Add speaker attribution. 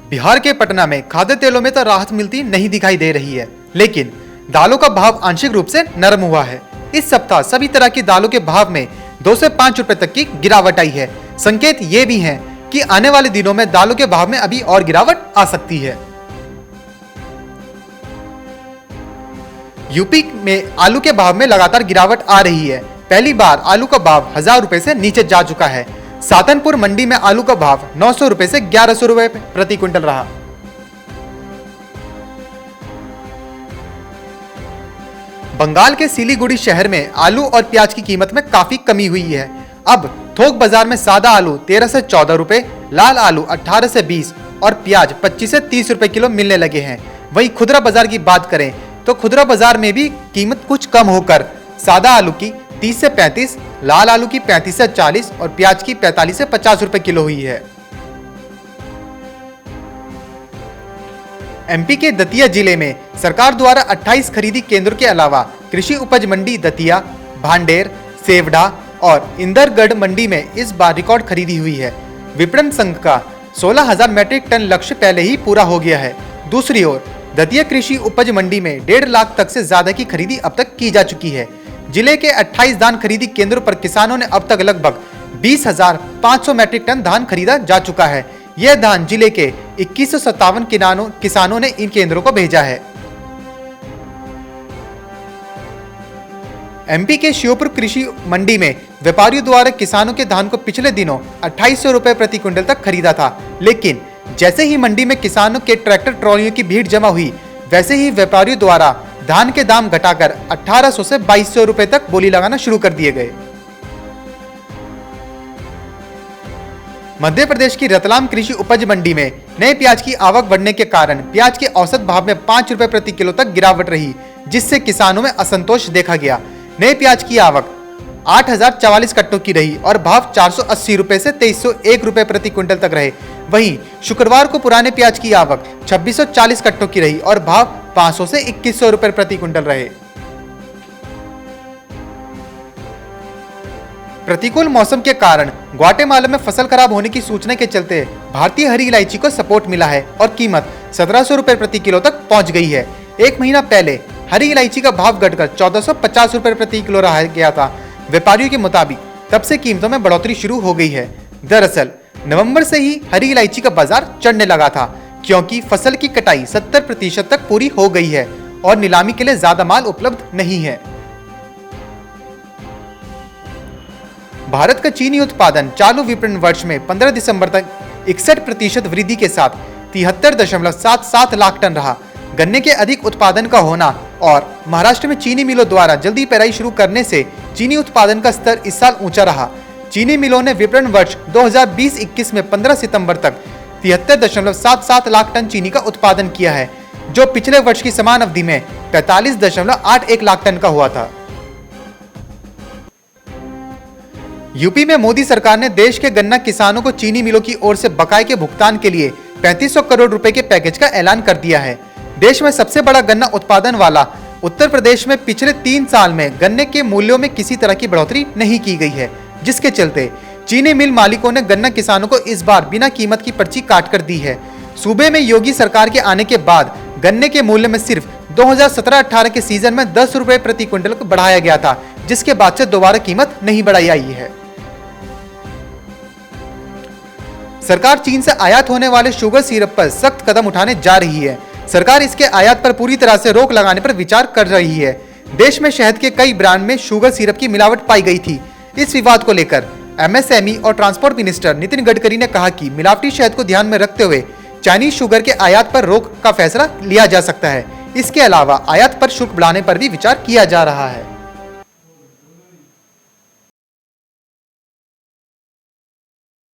Speaker 1: बिहार के पटना में खाद्य तेलों में तो राहत मिलती नहीं दिखाई दे रही है, लेकिन दालों का भाव आंशिक रूप से नरम हुआ है। इस सप्ताह सभी तरह की दालों के भाव में 2 से 5 रुपए तक की गिरावट आई है। संकेत ये भी हैं कि आने वाले दिनों में दालों के भाव में अभी और गिरावट आ सकती है। यूपी में आलू के भाव में लगातार गिरावट आ रही है। पहली बार आलू का भाव 1000 रुपए से नीचे जा चुका है। सातनपुर मंडी में आलू का भाव 900 रुपए से 1100 रुपए प्रति क्विंटल रहा। बंगाल के सिलीगुड़ी शहर में आलू और प्याज की कीमत में काफी कमी हुई है। अब थोक बाजार में सादा आलू 13 से 14 रुपए, लाल आलू 18 से 20 और प्याज 25 से 30 रुपए किलो मिलने लगे हैं। वहीं खुदरा बाजार की बात करें तो खुदरा बाजार में भी कीमत कुछ कम होकर सादा आलू की 30 से 35, लाल आलू की 35 से 40 और प्याज की 45 से 50 रुपए किलो हुई है। एमपी के दतिया जिले में सरकार द्वारा 28 खरीदी केंद्रों के अलावा कृषि उपज मंडी दतिया, भांडेर, सेवढ़ा और इंदरगढ़ मंडी में इस बार रिकॉर्ड खरीदी हुई है। विपणन संघ का 16,000 मैट्रिक टन लक्ष्य पहले ही पूरा हो गया है। दूसरी ओर दतिया कृषि उपज मंडी में 1.5 लाख तक से ज्यादा की खरीदी अब तक की जा चुकी है। जिले के 28 धान खरीदी केंद्रों पर किसानों ने अब तक लगभग 20,500 मैट्रिक टन धान खरीदा जा चुका है। यह धान जिले के 2157 किसानों ने इन केंद्रों को भेजा है। एमपी के श्योपुर कृषि मंडी में व्यापारियों द्वारा किसानों के धान को पिछले दिनों 2800 रुपए प्रति क्विंटल तक खरीदा था, लेकिन जैसे ही मंडी में किसानों के ट्रैक्टर ट्रॉलियों की भीड़ जमा हुई, वैसे ही व्यापारियों द्वारा धान के दाम घटाकर 1800 से 2200 रुपए तक बोली लगाना शुरू कर दिए गए। मध्य प्रदेश की रतलाम कृषि उपज मंडी में नए प्याज की आवक बढ़ने के कारण प्याज के औसत भाव में 5 रुपए प्रति किलो तक गिरावट रही, जिससे किसानों में असंतोष देखा गया। नए प्याज की आवक 8,044 कट्टों की रही और भाव 480 रुपए से 2301 रुपए प्रति क्विंटल तक रहे। वहीं शुक्रवार को पुराने प्याज की आवक 2640 कट्टों की रही और भाव 500 से 2100 रुपए प्रति क्विंटल रहे। प्रतिकूल मौसम के कारण ग्वाटेमाला में फसल खराब होने की सूचना के चलते भारतीय हरी इलायची को सपोर्ट मिला है और कीमत 1700 रुपए प्रति किलो तक पहुंच गई है। एक महीना पहले हरी इलायची का भाव घटकर 1450 रुपए प्रति किलो रहा गया था। व्यापारियों के मुताबिक तब से कीमतों में बढ़ोतरी शुरू हो गई है। दरअसल नवंबर से ही हरी इलायची का बाजार चढ़ने लगा था, क्योंकि फसल की कटाई 70% तक पूरी हो गई है और नीलामी के लिए ज्यादा माल उपलब्ध नहीं है। भारत का चीनी उत्पादन चालू विपणन वर्ष में 15 दिसंबर तक 61% वृद्धि के साथ 73.77 लाख टन रहा। गन्ने के अधिक उत्पादन का होना और महाराष्ट्र में चीनी मिलों द्वारा जल्दी पेराई शुरू करने से चीनी उत्पादन का स्तर इस साल ऊंचा रहा। चीनी मिलों ने विपणन वर्ष 2020-21 में 15 सितंबर तक 73.77 लाख टन चीनी का उत्पादन किया है, जो पिछले वर्ष की समान अवधि में 45.81 लाख टन का हुआ था। यूपी में मोदी सरकार ने देश के गन्ना किसानों को चीनी मिलों की ओर से बकाये के भुगतान के लिए 3500 करोड़ रुपए के पैकेज का ऐलान कर दिया है। देश में सबसे बड़ा गन्ना उत्पादन वाला उत्तर प्रदेश में पिछले 3 साल में गन्ने के मूल्यों में किसी तरह की बढ़ोतरी नहीं की गई है, जिसके चलते चीनी मिल मालिकों ने गन्ना किसानों को इस बार बिना कीमत की पर्ची काट कर दी है। सूबे में योगी सरकार के आने के बाद गन्ने के मूल्य में सिर्फ 2017-18 के सीजन में 10 रुपए प्रति क्विंटल को बढ़ाया गया था, जिसके बाद से दोबारा कीमत नहीं बढ़ाई आई है। सरकार चीन से आयात होने वाले शुगर सिरप पर सख्त कदम उठाने जा रही है। सरकार इसके आयात पर पूरी तरह से रोक लगाने पर विचार कर रही है। देश में शहद के कई ब्रांड में शुगर सिरप की मिलावट पाई गई थी। इस विवाद को लेकर एमएसएमई और ट्रांसपोर्ट मिनिस्टर नितिन गडकरी ने कहा कि मिलावटी शहद को ध्यान में रखते हुए चाइनीज शुगर के आयात पर रोक का फैसला लिया जा सकता है। इसके अलावा आयात पर शुल्क बढ़ाने पर भी विचार किया जा रहा है।